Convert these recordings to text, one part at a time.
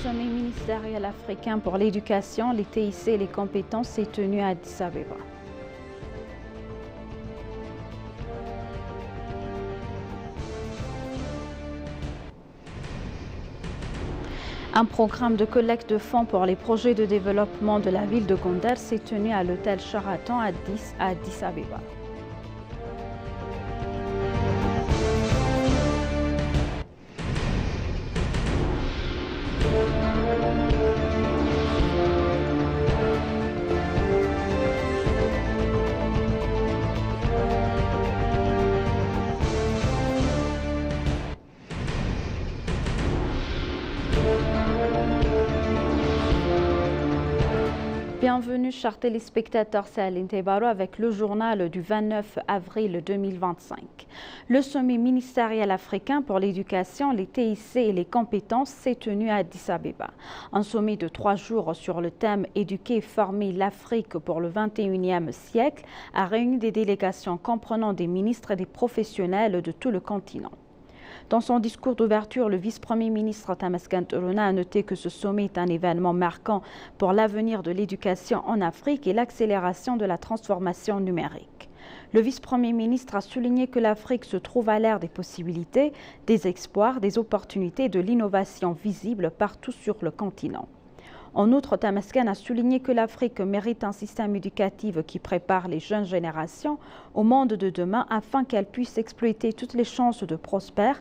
sommet ministériel africain pour l'éducation, les TIC et les compétences s'est tenu à Addis Abeba. Un programme de collecte de fonds pour les projets de développement de la ville de Gondar s'est tenu à l'hôtel Sheraton à Addis Abeba. Bienvenue chers téléspectateurs, c'est Aline Tebaro avec le journal du 29 avril 2025. Le sommet ministériel africain pour l'éducation, les TIC et les compétences s'est tenu à Addis Abeba. Un sommet de 3 jours sur le thème « Éduquer et former l'Afrique pour le 21e siècle » a réuni des délégations comprenant des ministres et des professionnels de tout le continent. Dans son discours d'ouverture, le vice-premier ministre Tamaskan Turuna a noté que ce sommet est un événement marquant pour l'avenir de l'éducation en Afrique et l'accélération de la transformation numérique. Le vice-premier ministre a souligné que l'Afrique se trouve à l'ère des possibilités, des espoirs, des opportunités et de l'innovation visible partout sur le continent. En outre, Tamaskan a souligné que l'Afrique mérite un système éducatif qui prépare les jeunes générations au monde de demain afin qu'elles puissent exploiter toutes les chances de prospérer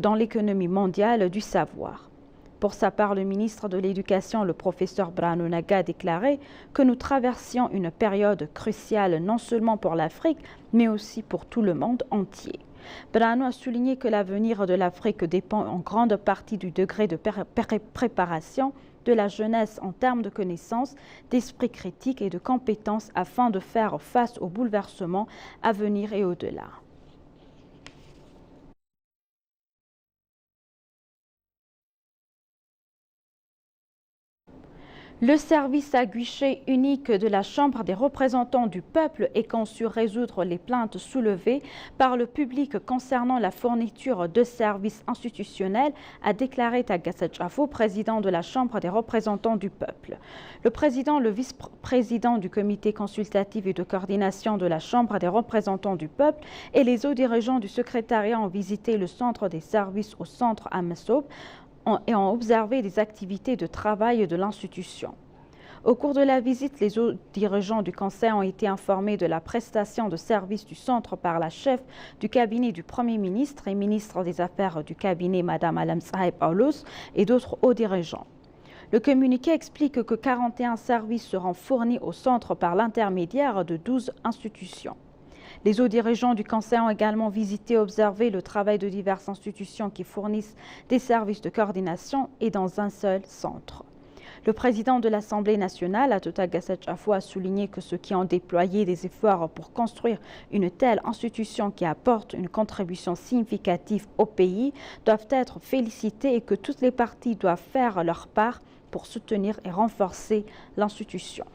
dans l'économie mondiale du savoir. Pour sa part, le ministre de l'Éducation, le professeur Brano Naga, a déclaré que nous traversions une période cruciale non seulement pour l'Afrique, mais aussi pour tout le monde entier. Brano a souligné que l'avenir de l'Afrique dépend en grande partie du degré de préparation de la jeunesse en termes de connaissances, d'esprit critique et de compétences afin de faire face aux bouleversements à venir et au-delà. Le service à guichet unique de la Chambre des représentants du peuple est conçu résoudre les plaintes soulevées par le public concernant la fourniture de services institutionnels, a déclaré Tagassa Tchafo, président de la Chambre des représentants du peuple. Le président, le vice-président du comité consultatif et de coordination de la Chambre des représentants du peuple et les hauts dirigeants du secrétariat ont visité le centre des services au centre Amasob et ont observé des activités de travail de l'institution. Au cours de la visite, les hauts dirigeants du Conseil ont été informés de la prestation de services du centre par la chef du cabinet du Premier ministre et ministre des Affaires du cabinet, Mme Alam Saïd Paulos, et d'autres hauts dirigeants. Le communiqué explique que 41 services seront fournis au centre par l'intermédiaire de 12 institutions. Les hauts dirigeants du Conseil ont également visité et observé le travail de diverses institutions qui fournissent des services de coordination et dans un seul centre. Le président de l'Assemblée nationale, Atota Gassachafou, a souligné que ceux qui ont déployé des efforts pour construire une telle institution qui apporte une contribution significative au pays doivent être félicités et que toutes les parties doivent faire leur part pour soutenir et renforcer l'institution.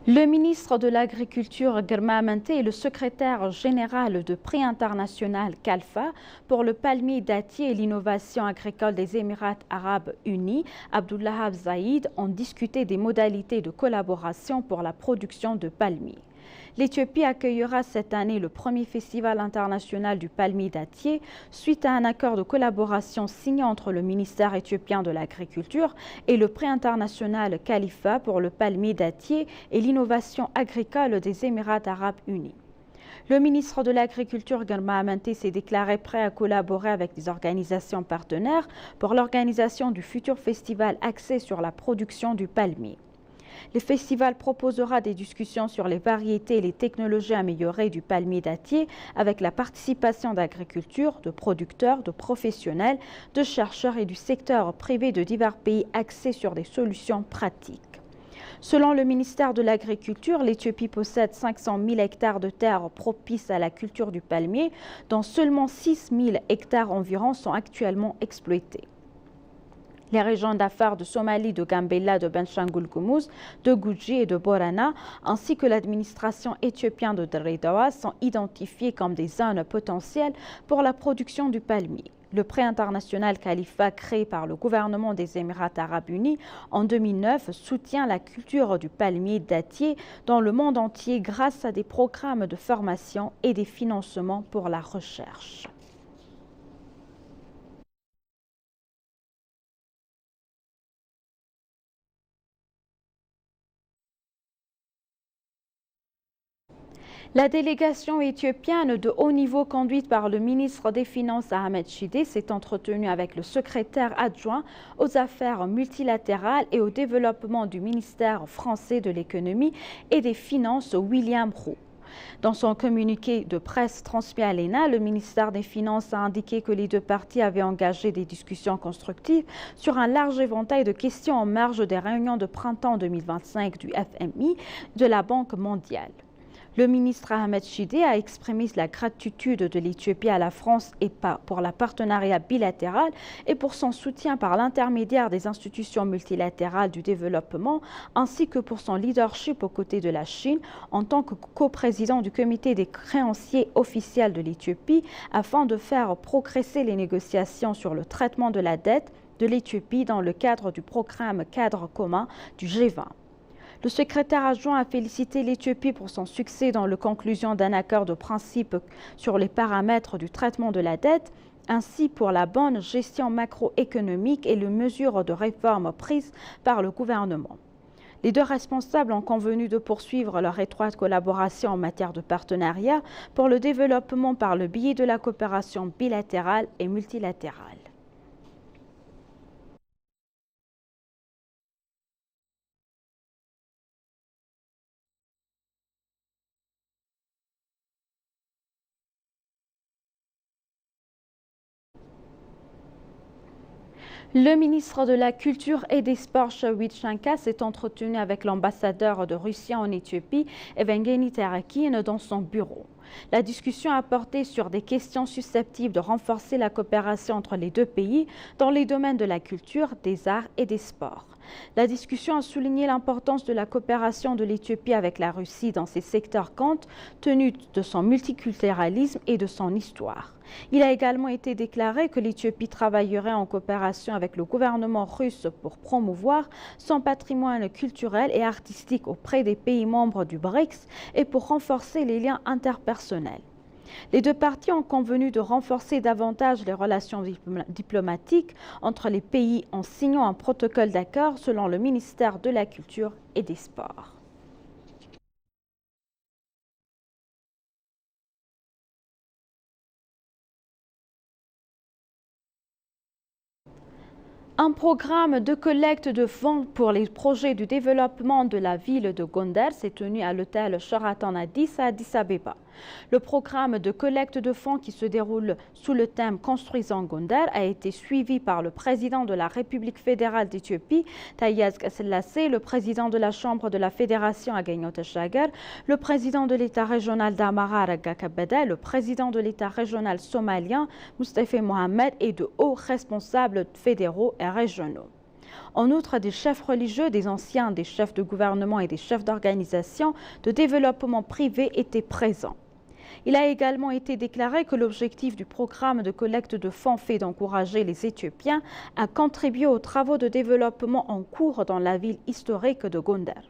Le ministre de l'Agriculture, Germa Amante, et le secrétaire général de Prix international Kalfa pour le palmier dattier et l'innovation agricole des Émirats arabes unis, Abdullahab Zaïd, ont discuté des modalités de collaboration pour la production de palmiers. L'Éthiopie accueillera cette année le premier festival international du palmier dattier suite à un accord de collaboration signé entre le ministère éthiopien de l'Agriculture et le Prix international Khalifa pour le palmier dattier et l'innovation agricole des Émirats arabes unis. Le ministre de l'Agriculture, Germa Amante, s'est déclaré prêt à collaborer avec des organisations partenaires pour l'organisation du futur festival axé sur la production du palmier. Le festival proposera des discussions sur les variétés et les technologies améliorées du palmier dattier avec la participation d'agriculture, de producteurs, de professionnels, de chercheurs et du secteur privé de divers pays axés sur des solutions pratiques. Selon le ministère de l'Agriculture, l'Éthiopie possède 500 000 hectares de terres propices à la culture du palmier, dont seulement 6 000 hectares environ sont actuellement exploités. Les régions d'affaires de Somalie, de Gambella, de Benshangul-Gumuz, de Guji et de Borana, ainsi que l'administration éthiopienne de Dreddawa sont identifiées comme des zones potentielles pour la production du palmier. Le prix international Khalifa, créé par le gouvernement des Émirats arabes unis en 2009, soutient la culture du palmier dattier dans le monde entier grâce à des programmes de formation et des financements pour la recherche. La délégation éthiopienne de haut niveau conduite par le ministre des Finances Ahmed Shide s'est entretenue avec le secrétaire adjoint aux affaires multilatérales et au développement du ministère français de l'économie et des finances William Roux. Dans son communiqué de presse transmis à l'ENA, le ministère des Finances a indiqué que les deux parties avaient engagé des discussions constructives sur un large éventail de questions en marge des réunions de printemps 2025 du FMI de la Banque mondiale. Le ministre Ahmed Shide a exprimé la gratitude de l'Éthiopie à la France et pour la partenariat bilatéral et pour son soutien par l'intermédiaire des institutions multilatérales du développement, ainsi que pour son leadership aux côtés de la Chine en tant que coprésident du comité des créanciers officiels de l'Éthiopie afin de faire progresser les négociations sur le traitement de la dette de l'Éthiopie dans le cadre du programme cadre commun du G20. Le secrétaire adjoint a félicité l'Éthiopie pour son succès dans la conclusion d'un accord de principe sur les paramètres du traitement de la dette, ainsi pour la bonne gestion macroéconomique et les mesures de réforme prises par le gouvernement. Les deux responsables ont convenu de poursuivre leur étroite collaboration en matière de partenariat pour le développement par le biais de la coopération bilatérale et multilatérale. Le ministre de la Culture et des Sports, Shawit Shanka, s'est entretenu avec l'ambassadeur de Russie en Éthiopie, Evgeny Terakin, dans son bureau. La discussion a porté sur des questions susceptibles de renforcer la coopération entre les deux pays dans les domaines de la culture, des arts et des sports. La discussion a souligné l'importance de la coopération de l'Éthiopie avec la Russie dans ces secteurs compte tenu de son multiculturalisme et de son histoire. Il a également été déclaré que l'Éthiopie travaillerait en coopération avec le gouvernement russe pour promouvoir son patrimoine culturel et artistique auprès des pays membres du BRICS et pour renforcer les liens interpersonnels. Les deux parties ont convenu de renforcer davantage les relations diplomatiques entre les pays en signant un protocole d'accord selon le ministère de la Culture et des Sports. Un programme de collecte de fonds pour les projets du développement de la ville de Gondar s'est tenu à l'hôtel Sheraton à Addis Abeba. Le programme de collecte de fonds qui se déroule sous le thème Construisons Gondar a été suivi par le président de la République fédérale d'Éthiopie, Taye Asqe-Selassie, le président de la Chambre de la Fédération Agagno Teshagher, le président de l'État régional d'Amara Aragga Kabeda, le président de l'État régional somalien, Mustafa Mohamed, et de hauts responsables fédéraux et régionaux. En outre, des chefs religieux, des anciens, des chefs de gouvernement et des chefs d'organisation de développement privé étaient présents. Il a également été déclaré que l'objectif du programme de collecte de fonds fait d'encourager les Éthiopiens à contribuer aux travaux de développement en cours dans la ville historique de Gondar.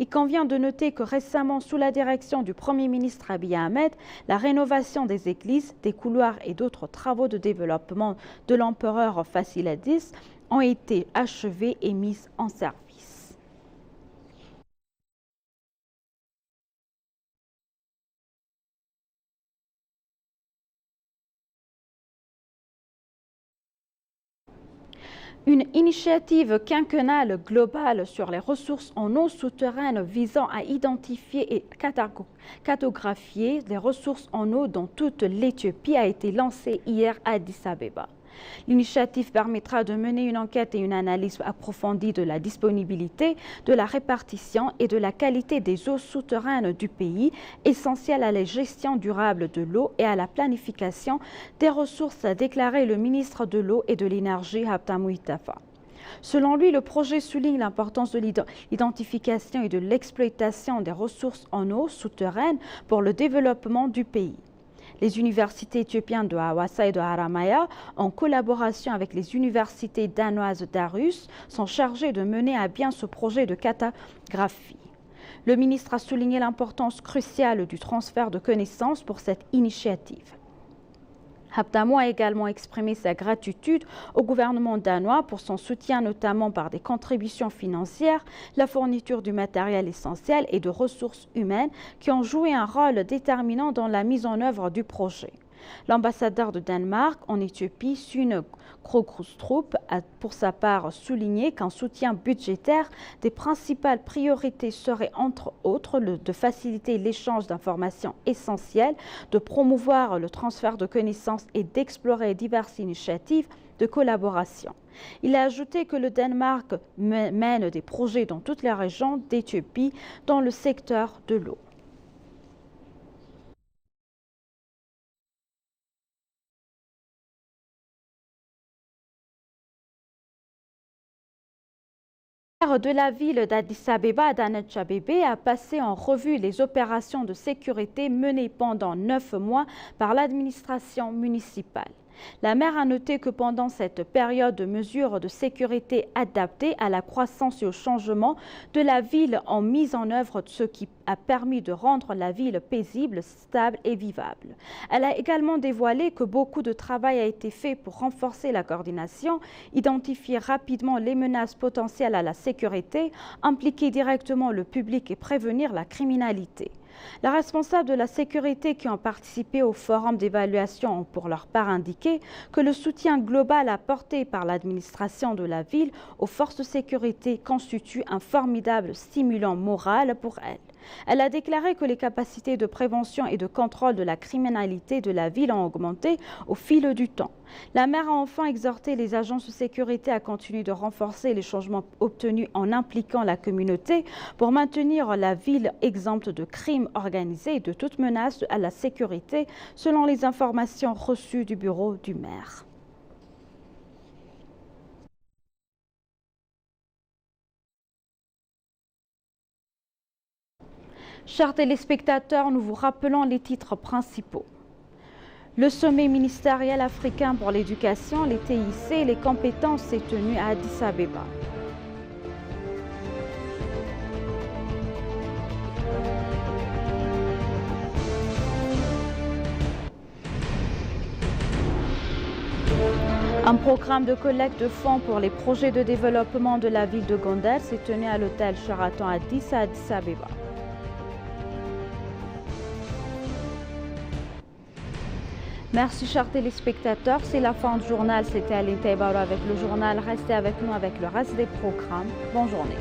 Il convient de noter que récemment, sous la direction du Premier ministre Abiy Ahmed, la rénovation des églises, des couloirs et d'autres travaux de développement de l'empereur Fasil X ont été achevés et mis en service. Une initiative quinquennale globale sur les ressources en eau souterraine visant à identifier et cartographier les ressources en eau dans toute l'Éthiopie a été lancée hier à Addis Abeba. L'initiative permettra de mener une enquête et une analyse approfondie de la disponibilité, de la répartition et de la qualité des eaux souterraines du pays, essentielles à la gestion durable de l'eau et à la planification des ressources, a déclaré le ministre de l'eau et de l'énergie Habtamou Itafa. Selon lui, le projet souligne l'importance de l'identification et de l'exploitation des ressources en eau souterraines pour le développement du pays. Les universités éthiopiennes de Hawassa et de Haramaya, en collaboration avec les universités danoises d'Aarhus, sont chargées de mener à bien ce projet de cartographie. Le ministre a souligné l'importance cruciale du transfert de connaissances pour cette initiative. Habtamo a également exprimé sa gratitude au gouvernement danois pour son soutien, notamment par des contributions financières, la fourniture du matériel essentiel et de ressources humaines qui ont joué un rôle déterminant dans la mise en œuvre du projet. L'ambassadeur de Danemark en Éthiopie, Sune Krogstrup, a pour sa part souligné qu'un soutien budgétaire des principales priorités serait entre autres de faciliter l'échange d'informations essentielles, de promouvoir le transfert de connaissances et d'explorer diverses initiatives de collaboration. Il a ajouté que le Danemark mène des projets dans toutes les régions d'Éthiopie dans le secteur de l'eau. Le maire de la ville d'Addis Abeba, Adanet Chabebe, a passé en revue les opérations de sécurité menées pendant 9 mois par l'administration municipale. La maire a noté que pendant cette période de mesures de sécurité adaptées à la croissance et au changement de la ville ont mis en œuvre ce qui a permis de rendre la ville paisible, stable et vivable. Elle a également dévoilé que beaucoup de travail a été fait pour renforcer la coordination, identifier rapidement les menaces potentielles à la sécurité, impliquer directement le public et prévenir la criminalité. Les responsables de la sécurité qui ont participé au forum d'évaluation ont pour leur part indiqué que le soutien global apporté par l'administration de la ville aux forces de sécurité constitue un formidable stimulant moral pour elles. Elle a déclaré que les capacités de prévention et de contrôle de la criminalité de la ville ont augmenté au fil du temps. La maire a enfin exhorté les agences de sécurité à continuer de renforcer les changements obtenus en impliquant la communauté pour maintenir la ville exempte de crimes organisés et de toute menace à la sécurité, selon les informations reçues du bureau du maire. Chers téléspectateurs, nous vous rappelons les titres principaux. Le sommet ministériel africain pour l'éducation, les TIC et les compétences s'est tenu à Addis Abeba. Un programme de collecte de fonds pour les projets de développement de la ville de Gondar s'est tenu à l'hôtel Sheraton à Addis Abeba. Merci chers téléspectateurs, c'est la fin du journal. C'était Aline Taibarou avec le journal. Restez avec nous avec le reste des programmes. Bonne journée.